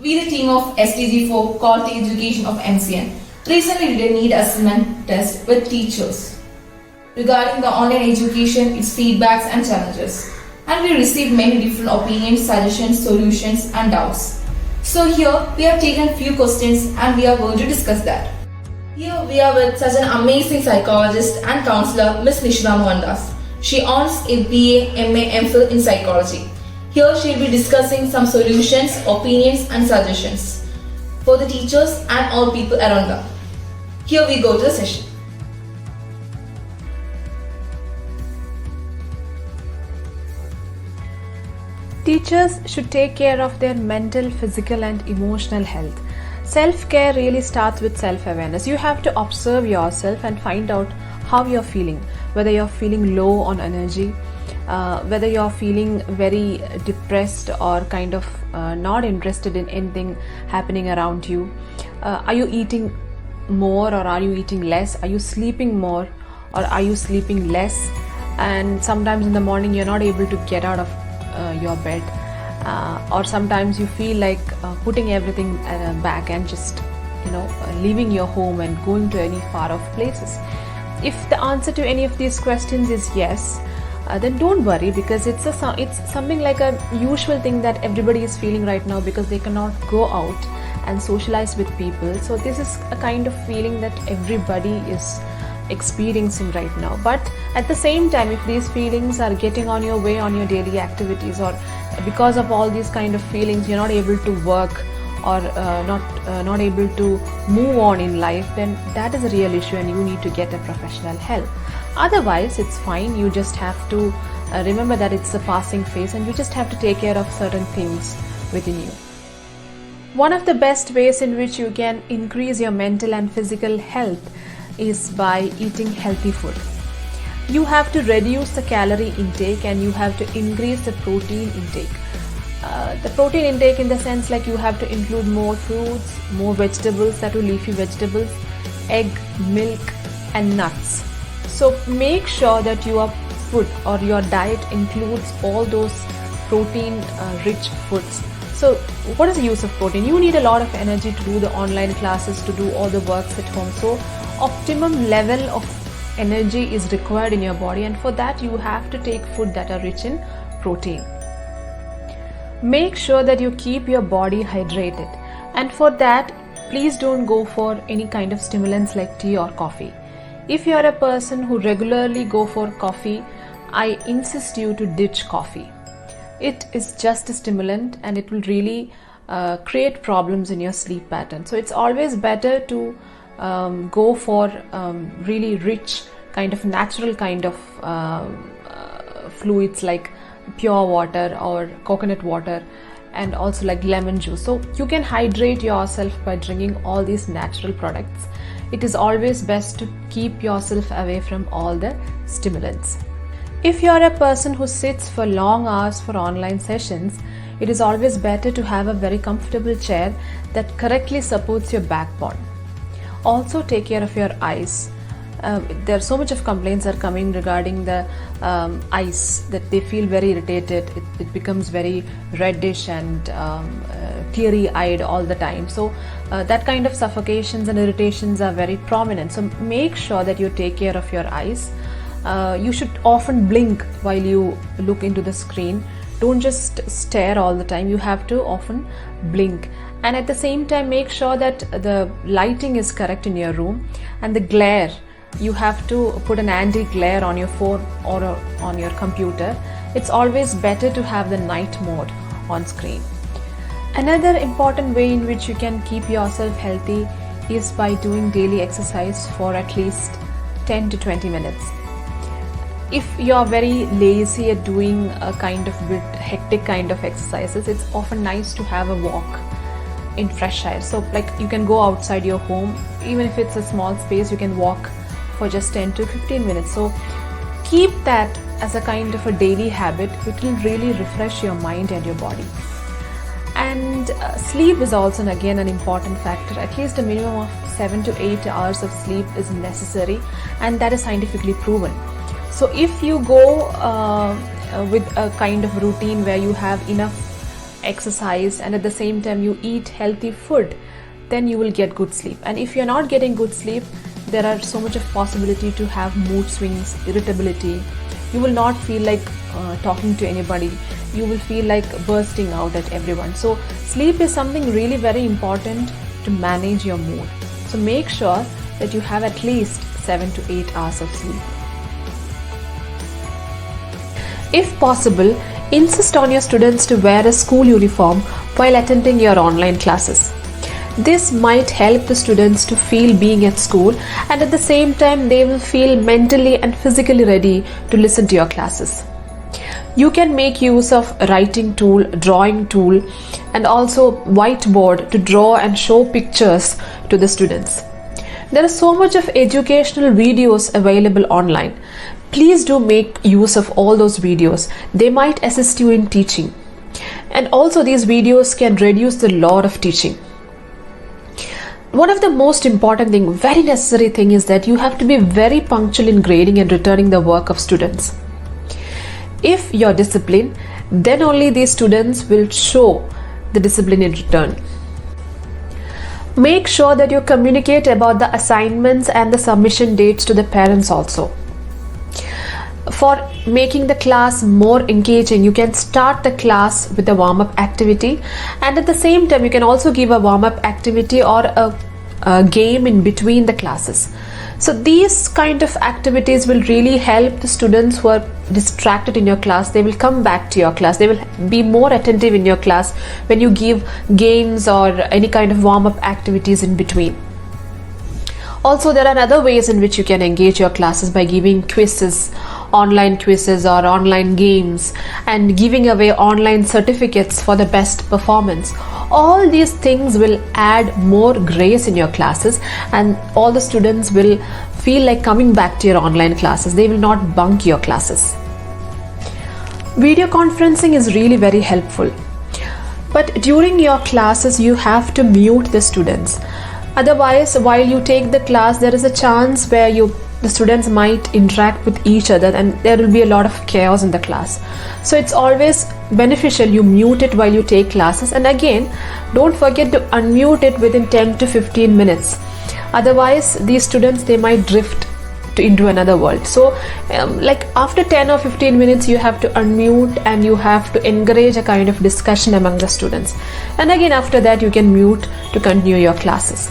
We, the team of STG4 Quality Education of MCN, recently did a need assessment test with teachers regarding the online education, its feedbacks and challenges. And we received many different opinions, suggestions, solutions and doubts. So here we have taken few questions and we are going to discuss that. Here we are with such an amazing psychologist and counselor, Ms. Nishita Mohandas. She owns a BA, MA, MPhil in psychology. Here she will be discussing some solutions, opinions and suggestions for the teachers and all people around them. Here we go to the session. Teachers should take care of their mental, physical and emotional health. Self-care really starts with self-awareness. You have to observe yourself and find out how you're feeling, whether you're feeling low on energy, whether you're feeling very depressed or kind of not interested in anything happening around you. Are you eating more or are you eating less? Are you sleeping more or are you sleeping less? And sometimes in the morning you're not able to get out of your bed, or sometimes you feel like putting everything back and just leaving your home and going to any far off places. If the answer to any of these questions is yes, then don't worry, because it's something like a usual thing that everybody is feeling right now because they cannot go out and socialize with people. So this is a kind of feeling that everybody is experiencing right now. But at the same time, if these feelings are getting on your way on your daily activities, or because of all these kind of feelings you're not able to work or not able to move on in life, then that is a real issue and you need to get a professional help. Otherwise it's fine. You just have to remember that it's a passing phase and you just have to take care of certain things within you. One of the best ways in which you can increase your mental and physical health is by eating healthy food. You have to reduce the calorie intake and you have to increase the protein intake. The protein intake in the sense like you have to include more fruits, more vegetables, that are leafy vegetables, egg, milk and nuts. So make sure that your food or your diet includes all those protein rich foods. So what is the use of protein? You need a lot of energy to do the online classes, to do all the works at home. So optimum level of energy is required in your body, and for that you have to take food that are rich in protein. Make sure that you keep your body hydrated, and for that please don't go for any kind of stimulants like tea or coffee. If you are a person who regularly go for coffee, I insist you to ditch coffee. It is just a stimulant and it will really create problems in your sleep pattern. So it's always better to go for really rich kind of natural kind of fluids like pure water or coconut water, and also like lemon juice. So you can hydrate yourself by drinking all these natural products. It is always best to keep yourself away from all the stimulants. If you are a person who sits for long hours for online sessions, it is always better to have a very comfortable chair that correctly supports your backbone. Also take care of your eyes. There are so much of complaints are coming regarding the eyes, that they feel very irritated. It becomes very reddish and teary eyed all the time. So that kind of suffocations and irritations are very prominent. So make sure that you take care of your eyes. You should often blink while you look into the screen. Don't just stare all the time. You have to often blink. And at the same time, make sure that the lighting is correct in your room, and the glare, you have to put an anti-glare on your phone or on your computer. It's always better to have the night mode on screen. Another important way in which you can keep yourself healthy is by doing daily exercise for at least 10 to 20 minutes. If you're very lazy at doing a kind of bit hectic kind of exercises, it's often nice to have a walk in fresh air. So like you can go outside your home, even if it's a small space, you can walk for just 10 to 15 minutes. So keep that as a kind of a daily habit. It will really refresh your mind and your body. And sleep is also again an important factor. At least a minimum of 7 to 8 hours of sleep is necessary, and that is scientifically proven. So if you go with a kind of routine where you have enough exercise and at the same time you eat healthy food, then you will get good sleep. And if you're not getting good sleep, there are so much of possibility to have mood swings, irritability. You will not feel like talking to anybody. You will feel like bursting out at everyone. So sleep is something really very important to manage your mood. So make sure that you have at least 7 to 8 hours of sleep. If possible, insist on your students to wear a school uniform while attending your online classes. This might help the students to feel being at school, and at the same time they will feel mentally and physically ready to listen to your classes. You can make use of writing tool, drawing tool, and also whiteboard to draw and show pictures to the students. There is so much of educational videos available online. Please do make use of all those videos. They might assist you in teaching. And also these videos can reduce the load of teaching. One of the most important thing, very necessary thing, is that you have to be very punctual in grading and returning the work of students. If you're disciplined, then only these students will show the discipline in return. Make sure that you communicate about the assignments and the submission dates to the parents also. For making the class more engaging, you can start the class with a warm-up activity, and at the same time you can also give a warm-up activity or a game in between the classes. So these kind of activities will really help the students who are distracted in your class. They will come back to your class. They will be more attentive in your class when you give games or any kind of warm-up activities in between. Also, there are other ways in which you can engage your classes by giving quizzes, online quizzes or online games, and giving away online certificates for the best performance. All these things will add more grace in your classes, and all the students will feel like coming back to your online classes. They will not bunk your classes. Video conferencing is really very helpful. But during your classes, you have to mute the students. Otherwise, while you take the class, there is a chance where the students might interact with each other and there will be a lot of chaos in the class. So it's always beneficial you mute it while you take classes, and again, don't forget to unmute it within 10 to 15 minutes. Otherwise, these students, they might drift into another world. So like after 10 or 15 minutes, you have to unmute and you have to encourage a kind of discussion among the students. And again, after that, you can mute to continue your classes.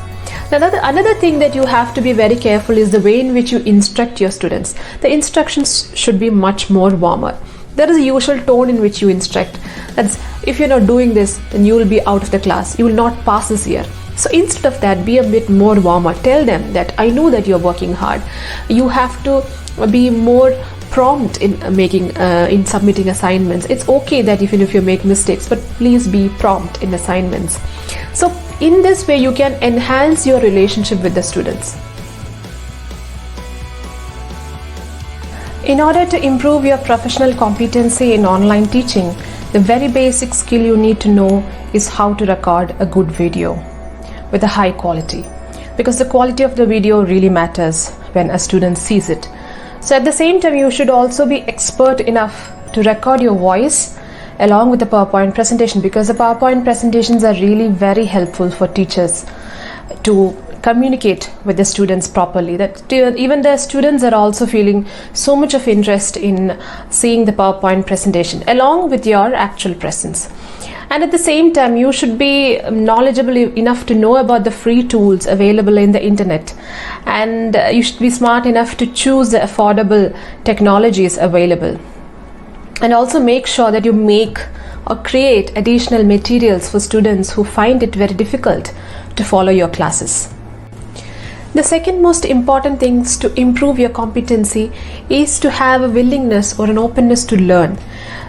Now, another thing that you have to be very careful is the way in which you instruct your students. The instructions should be much more warmer. There is a usual tone in which you instruct. That's, if you're not doing this, then you will be out of the class. You will not pass this year. So instead of that, be a bit more warmer. Tell them that I know that you're working hard. You have to be more prompt in in submitting assignments. It's okay that even if you make mistakes, but please be prompt in assignments. So in this way, you can enhance your relationship with the students. In order to improve your professional competency in online teaching, the very basic skill you need to know is how to record a good video with a high quality, because the quality of the video really matters when a student sees it. So at the same time, you should also be expert enough to record your voice along with the PowerPoint presentation, because the PowerPoint presentations are really very helpful for teachers to communicate with the students properly. That even the students are also feeling so much of interest in seeing the PowerPoint presentation along with your actual presence. And at the same time, you should be knowledgeable enough to know about the free tools available in the internet, and you should be smart enough to choose the affordable technologies available. And also make sure that you make or create additional materials for students who find it very difficult to follow your classes. The second most important thing to improve your competency is to have a willingness or an openness to learn.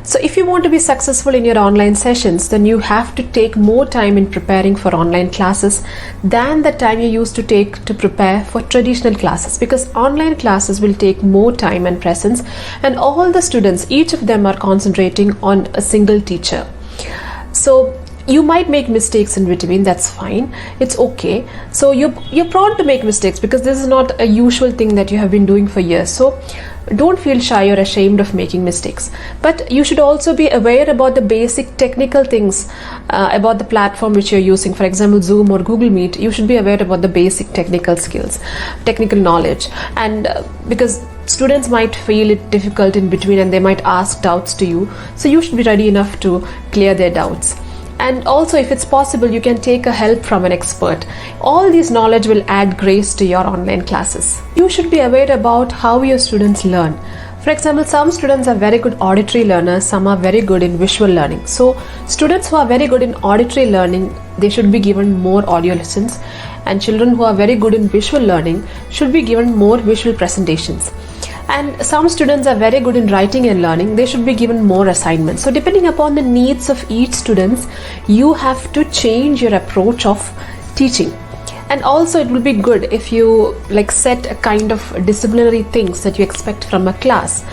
So if you want to be successful in your online sessions, then you have to take more time in preparing for online classes than the time you used to take to prepare for traditional classes, because online classes will take more time and presence, and all the students, each of them are concentrating on a single teacher. So You might make mistakes in between, that's fine, it's okay. So you're prone to make mistakes because this is not a usual thing that you have been doing for years. So don't feel shy or ashamed of making mistakes, but you should also be aware about the basic technical things about the platform which you're using. For example, Zoom or Google Meet, you should be aware about the basic technical skills, technical knowledge, and because students might feel it difficult in between and they might ask doubts to you, so you should be ready enough to clear their doubts. And also, if it's possible, you can take a help from an expert. All this knowledge will add grace to your online classes. You should be aware about how your students learn. For example, some students are very good auditory learners, some are very good in visual learning. So students who are very good in auditory learning, they should be given more audio lessons, and children who are very good in visual learning should be given more visual presentations. And some students are very good in writing and learning, they should be given more assignments. So depending upon the needs of each student, you have to change your approach of teaching. And also it will be good if you set a kind of disciplinary things that you expect from a class.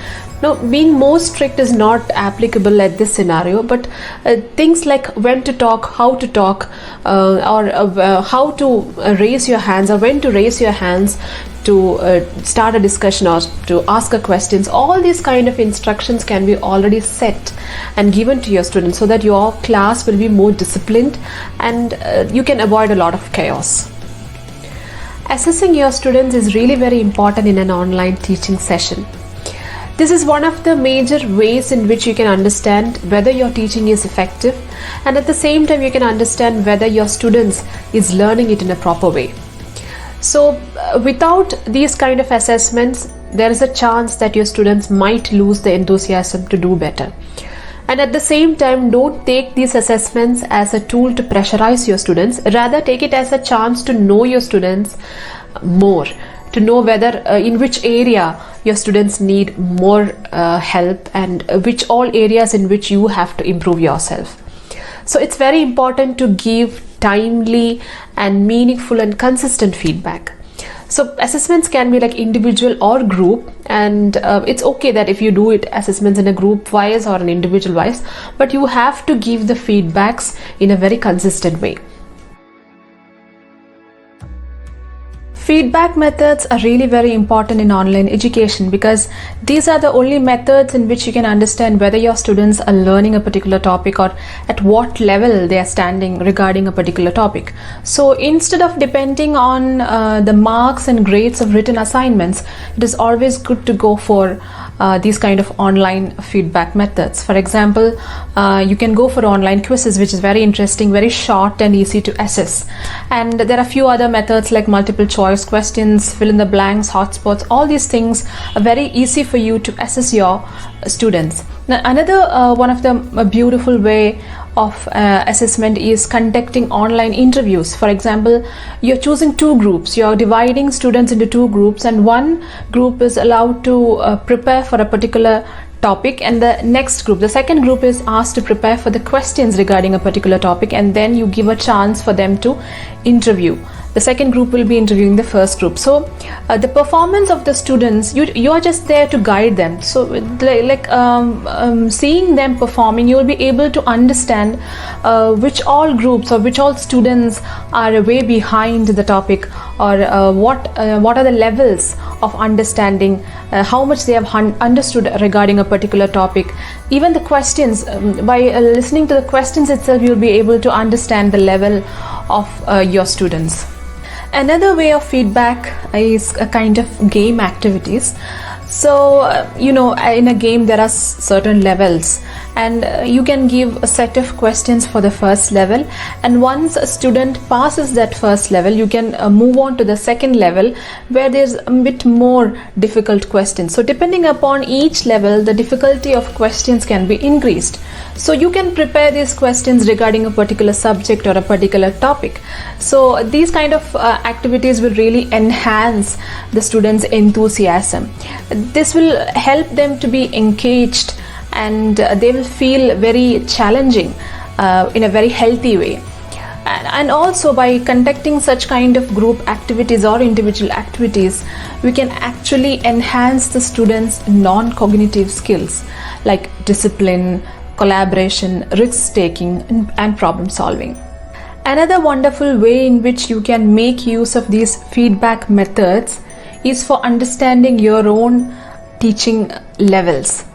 Now, being more strict is not applicable at this scenario, but things like when to talk, how to talk, or how to raise your hands, or when to raise your hands to start a discussion or to ask a questions, all these kind of instructions can be already set and given to your students so that your class will be more disciplined and you can avoid a lot of chaos. Assessing your students is really very important in an online teaching session. This is one of the major ways in which you can understand whether your teaching is effective, and at the same time you can understand whether your students is learning it in a proper way. So without these kind of assessments, there is a chance that your students might lose the enthusiasm to do better. And at the same time, don't take these assessments as a tool to pressurize your students. Rather, take it as a chance to know your students more, to know whether in which area your students need more help, and which all areas in which you have to improve yourself. So it's very important to give timely and meaningful and consistent feedback. So assessments can be individual or group, and it's okay that if you do it assessments in a group wise or an individual wise, but you have to give the feedbacks in a very consistent way. Feedback methods are really very important in online education because these are the only methods in which you can understand whether your students are learning a particular topic or at what level they are standing regarding a particular topic. So instead of depending on the marks and grades of written assignments, it is always good to go for these kind of online feedback methods. For example, you can go for online quizzes, which is very interesting, very short and easy to assess. And there are a few other methods like multiple choice questions, fill in the blanks, hotspots. All these things are very easy for you to assess your students. Now, another one of the beautiful way of assessment is conducting online interviews. For example, you're choosing two groups, you're dividing students into two groups, and one group is allowed to prepare for a particular topic, and the next group, the second group, is asked to prepare for the questions regarding a particular topic, and then you give a chance for them to interview. The second group will be interviewing the first group. So the performance of the students, you are just there to guide them. So seeing them performing, you will be able to understand which all groups or which all students are way behind the topic, or what are the levels of understanding, how much they have understood regarding a particular topic. Even the questions, by listening to the questions itself, you will be able to understand the level of your students. Another way of feedback is a kind of game activities. So, in a game there are certain levels, and you can give a set of questions for the first level, and once a student passes that first level, you can move on to the second level where there's a bit more difficult questions. So depending upon each level, the difficulty of questions can be increased. So you can prepare these questions regarding a particular subject or a particular topic. So these kind of activities will really enhance the students' enthusiasm. This will help them to be engaged, and they will feel very challenging in a very healthy way. And also, by conducting such kind of group activities or individual activities, we can actually enhance the students' non-cognitive skills like discipline, collaboration, risk taking, and problem solving. Another wonderful way in which you can make use of these feedback methods is for understanding your own teaching levels.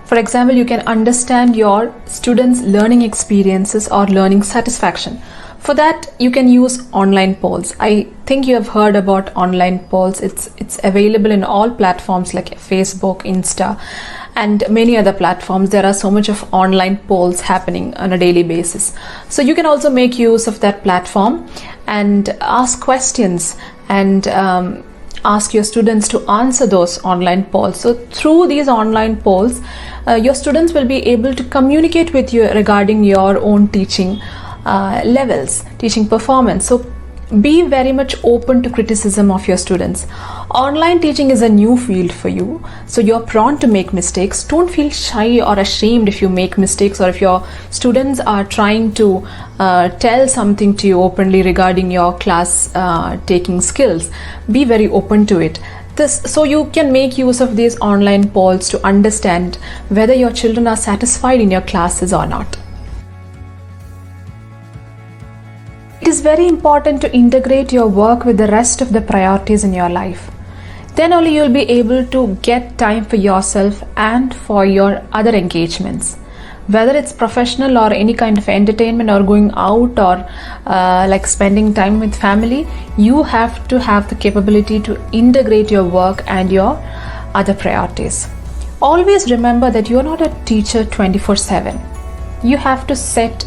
For example, you can understand your students' learning experiences or learning satisfaction. For that, you can use online polls. I think you have heard about online polls. It's available in all platforms like Facebook, Insta, and many other platforms. There are so much of online polls happening on a daily basis. So you can also make use of that platform and ask questions and ask your students to answer those online polls. So through these online polls, your students will be able to communicate with you regarding your own teaching levels, teaching performance. So be very much open to criticism of your students. Online teaching is a new field for you, so you're prone to make mistakes. Don't feel shy or ashamed if you make mistakes, or if your students are trying to tell something to you openly regarding your class taking skills. Be very open to it. So you can make use of these online polls to understand whether your children are satisfied in your classes or not. It is very important to integrate your work with the rest of the priorities in your life. Then only you will be able to get time for yourself and for your other engagements. Whether it's professional or any kind of entertainment or going out or like spending time with family, you have to have the capability to integrate your work and your other priorities. Always remember that you're not a teacher 24/7. You have to set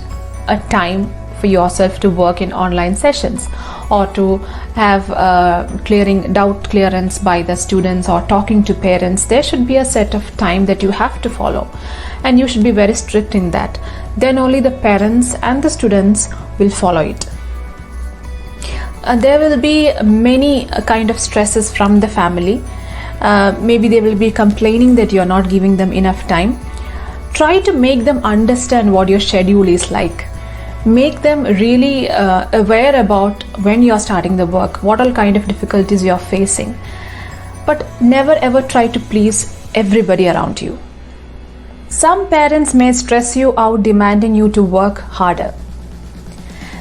a time for yourself to work in online sessions, or to have doubt clearance by the students, or talking to parents. There should be a set of time that you have to follow, and you should be very strict in that. Then only the parents and the students will follow it. There will be many kind of stresses from the family. Maybe they will be complaining that you're not giving them enough time. Try to make them understand what your schedule is like. Make them really aware about when you're starting the work, what all kind of difficulties you're facing. But never ever try to please everybody around you. Some parents may stress you out, demanding you to work harder.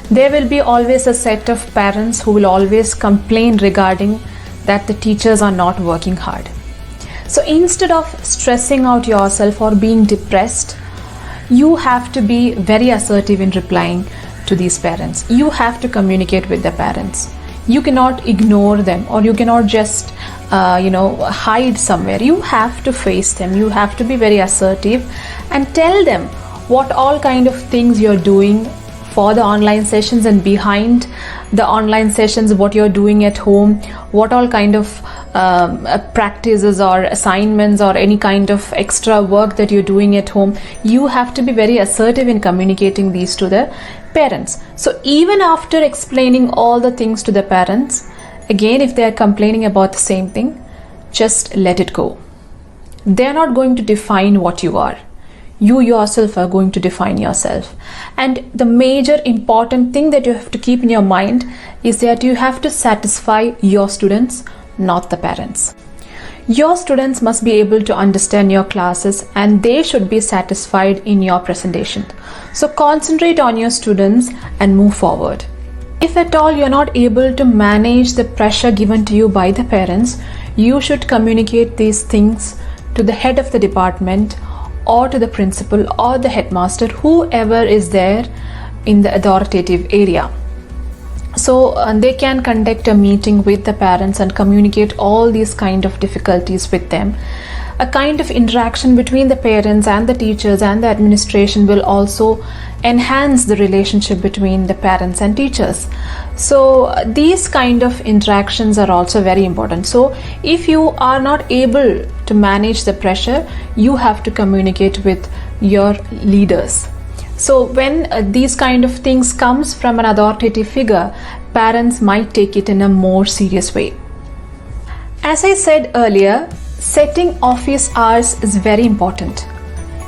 There will be always a set of parents who will always complain regarding that the teachers are not working hard. So instead of stressing out yourself or being depressed, you have to be very assertive in replying to these parents. You have to communicate with the parents. You cannot ignore them, or you cannot just hide somewhere. You have to face them. You have to be very assertive and tell them what all kind of things you're doing for the online sessions, and behind the online sessions, what you're doing at home, what all kind of practices or assignments or any kind of extra work that you're doing at home. You have to be very assertive in communicating these to the parents. So even after explaining all the things to the parents, again, if they are complaining about the same thing, just let it go. They're not going to define what you are. You yourself are going to define yourself. And the major important thing that you have to keep in your mind is that you have to satisfy your students, not the parents. Your students must be able to understand your classes, and they should be satisfied in your presentation. So concentrate on your students and move forward. If at all you're not able to manage the pressure given to you by the parents, you should communicate these things to the head of the department, or to the principal or the headmaster, whoever is there in the authoritative area. So they can conduct a meeting with the parents and communicate all these kind of difficulties with them. A kind of interaction between the parents and the teachers and the administration will also enhance the relationship between the parents and teachers. So these kind of interactions are also very important. So if you are not able to manage the pressure, you have to communicate with your leaders. So when these kind of things comes from an authoritative figure, parents might take it in a more serious way. As I said earlier, setting office hours is very important.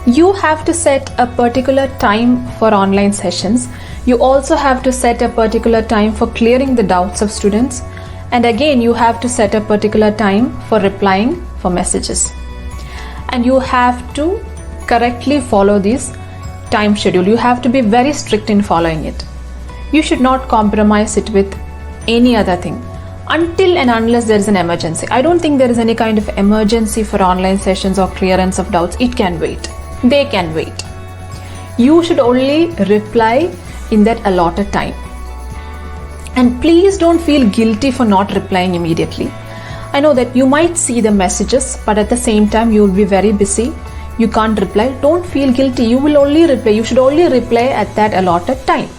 You have to set a particular time for online sessions. You also have to set a particular time for clearing the doubts of students. And again, you have to set a particular time for replying for messages. And you have to correctly follow these time schedule. You have to be very strict in following it. You should not compromise it with any other thing until and unless there is an emergency. I don't think there is any kind of emergency for online sessions or clearance of doubts. It can wait. They can wait. You should only reply in that allotted time. And please don't feel guilty for not replying immediately. I know that you might see the messages, but at the same time you will be very busy. You can't reply. Don't feel guilty. You will only reply. You should only reply at that allotted time.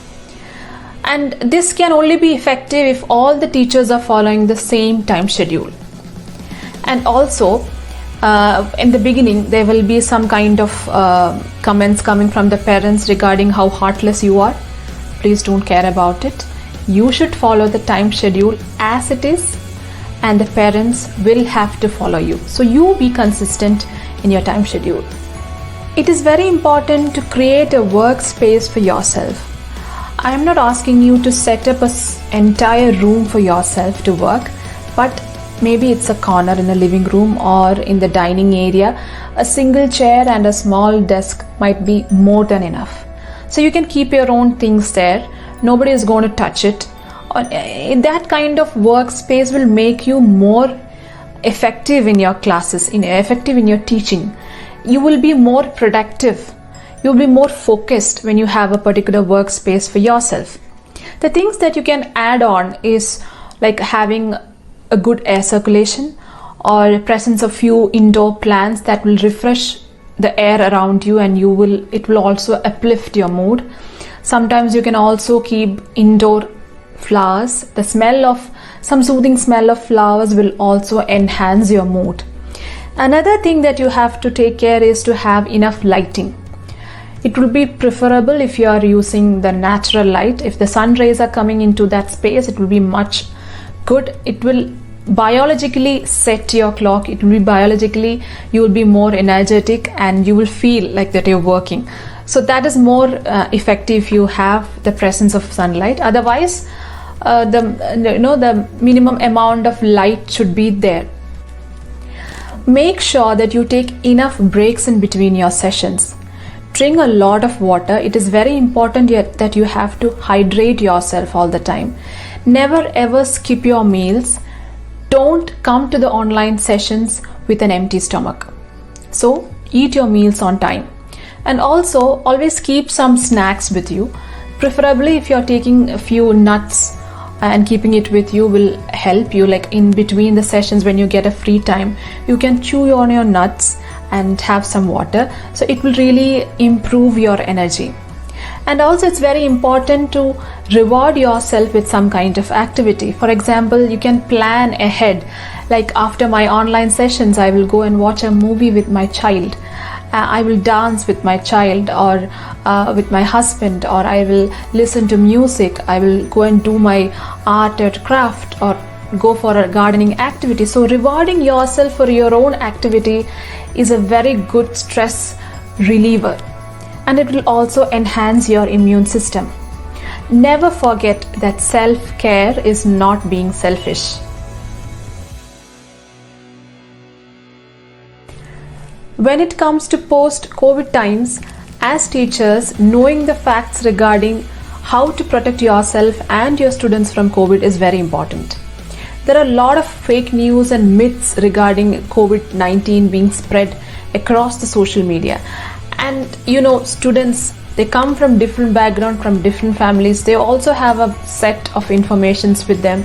And this can only be effective if all the teachers are following the same time schedule. And also, in the beginning, there will be some kind of comments coming from the parents regarding how heartless you are. Please don't care about it. You should follow the time schedule as it is, and the parents will have to follow you. So you be consistent in your time schedule. It is very important to create a workspace for yourself. I am not asking you to set up an entire room for yourself to work, but maybe it's a corner in the living room or in the dining area. A single chair and a small desk might be more than enough. So you can keep your own things there. Nobody is going to touch it. That kind of workspace will make you more effective in your classes, effective in your teaching. You will be more productive. You'll be more focused when you have a particular workspace for yourself. The things that you can add on is like having a good air circulation or presence of few indoor plants that will refresh the air around you, and it will also uplift your mood. Sometimes you can also keep indoor flowers. The smell of some soothing smell of flowers will also enhance your mood. Another thing that you have to take care is to have enough lighting. It will be preferable if you are using the natural light. If the sun rays are coming into that space, it will be much good. It will biologically set your clock. It will be biologically, you will be more energetic and you will feel like that you're working. So that is more effective if you have the presence of sunlight. Otherwise, the minimum amount of light should be there. Make sure that you take enough breaks in between your sessions. Drink a lot of water. It is very important that you have to hydrate yourself all the time. Never ever skip your meals. Don't come to the online sessions with an empty stomach. So eat your meals on time. And also always keep some snacks with you. Preferably if you're taking a few nuts and keeping it with you will help you, like in between the sessions when you get a free time, you can chew on your nuts and have some water. So it will really improve your energy. And also it's very important to reward yourself with some kind of activity. For example, you can plan ahead, like after my online sessions I will go and watch a movie with my child. I will dance with my child or with my husband, or I will listen to music. I will go and do my art or craft or go for a gardening activity. So rewarding yourself for your own activity is a very good stress reliever, and it will also enhance your immune system. Never forget that self-care is not being selfish. When it comes to post-COVID times, as teachers, knowing the facts regarding how to protect yourself and your students from COVID is very important. There are a lot of fake news and myths regarding COVID-19 being spread across the social media. And students, they come from different backgrounds, from different families. They also have a set of informations with them.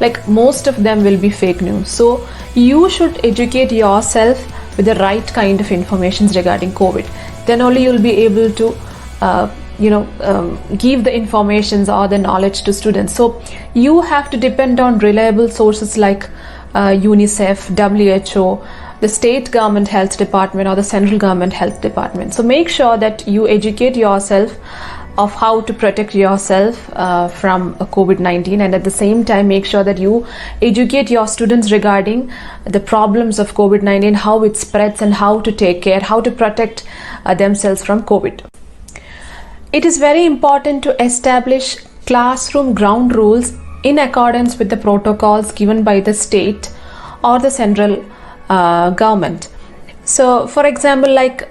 Like most of them will be fake news. So you should educate yourself with the right kind of information regarding COVID. Then only you'll be able to give the informations or the knowledge to students. So you have to depend on reliable sources like UNICEF, WHO, the state government health department or the central government health department. So make sure that you educate yourself of how to protect yourself from COVID-19, and at the same time make sure that you educate your students regarding the problems of COVID-19, how it spreads and how to take care, how to protect themselves from COVID. It is very important to establish classroom ground rules in accordance with the protocols given by the state or the central government. So, for example, like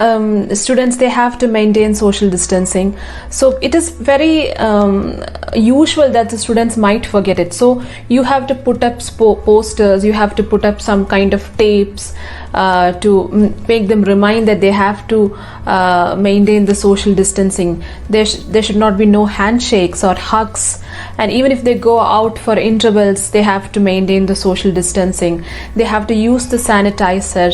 students, they have to maintain social distancing. So, it is very usual that the students might forget it. So, you have to put up posters, you have to put up some kind of tapes to make them remind that they have to maintain the social distancing. There should not be no handshakes or hugs. And even if they go out for intervals, they have to maintain the social distancing. They have to use the sanitizer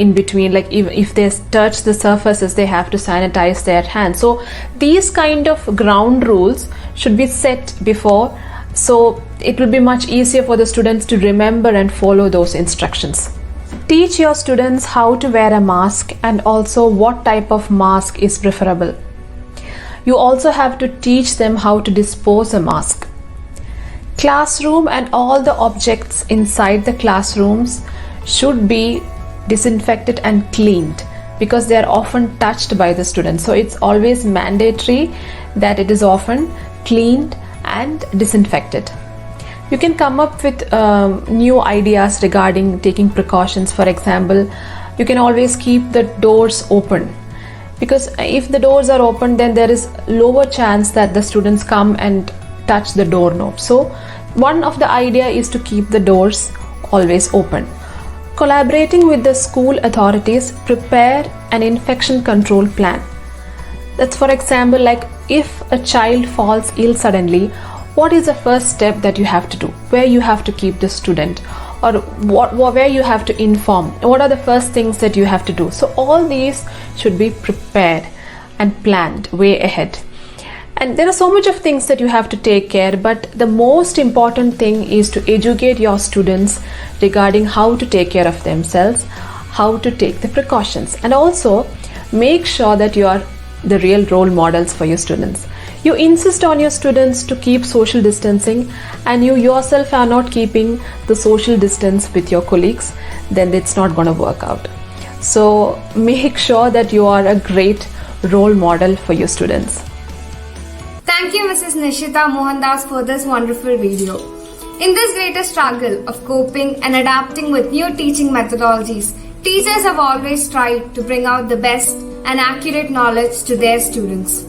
in between, like if they touch the surfaces, they have to sanitize their hands. So these kind of ground rules should be set before, so it will be much easier for the students to remember and follow those instructions. Teach your students how to wear a mask and also what type of mask is preferable. You also have to teach them how to dispose a mask. Classroom and all the objects inside the classrooms should be disinfected and cleaned because they are often touched by the students. So it's always mandatory that it is often cleaned and disinfected. You can come up with new ideas regarding taking precautions. For example, you can always keep the doors open, because if the doors are open, then there is lower chance that the students come and touch the doorknob. So one of the idea is to keep the doors always open. Collaborating with the school authorities, prepare an infection control plan. That's, for example, like if a child falls ill suddenly, what is the first step that you have to do? Where you have to keep the student, or where you have to inform? What are the first things that you have to do? So all these should be prepared and planned way ahead. And there are so much of things that you have to take care, but the most important thing is to educate your students regarding how to take care of themselves, how to take the precautions, and also make sure that you are the real role models for your students. You insist on your students to keep social distancing and you yourself are not keeping the social distance with your colleagues, then it's not going to work out. So make sure that you are a great role model for your students. Thank you, Mrs. Nishita Mohandas, for this wonderful video. In this greatest struggle of coping and adapting with new teaching methodologies, teachers have always tried to bring out the best and accurate knowledge to their students.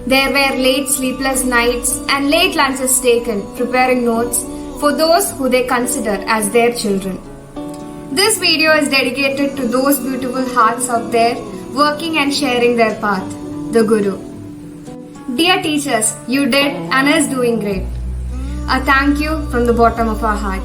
There were late sleepless nights and late lunches taken preparing notes for those who they consider as their children. This video is dedicated to those beautiful hearts out there working and sharing their path, the Guru. Dear teachers, you did and is doing great. A thank you from the bottom of our heart.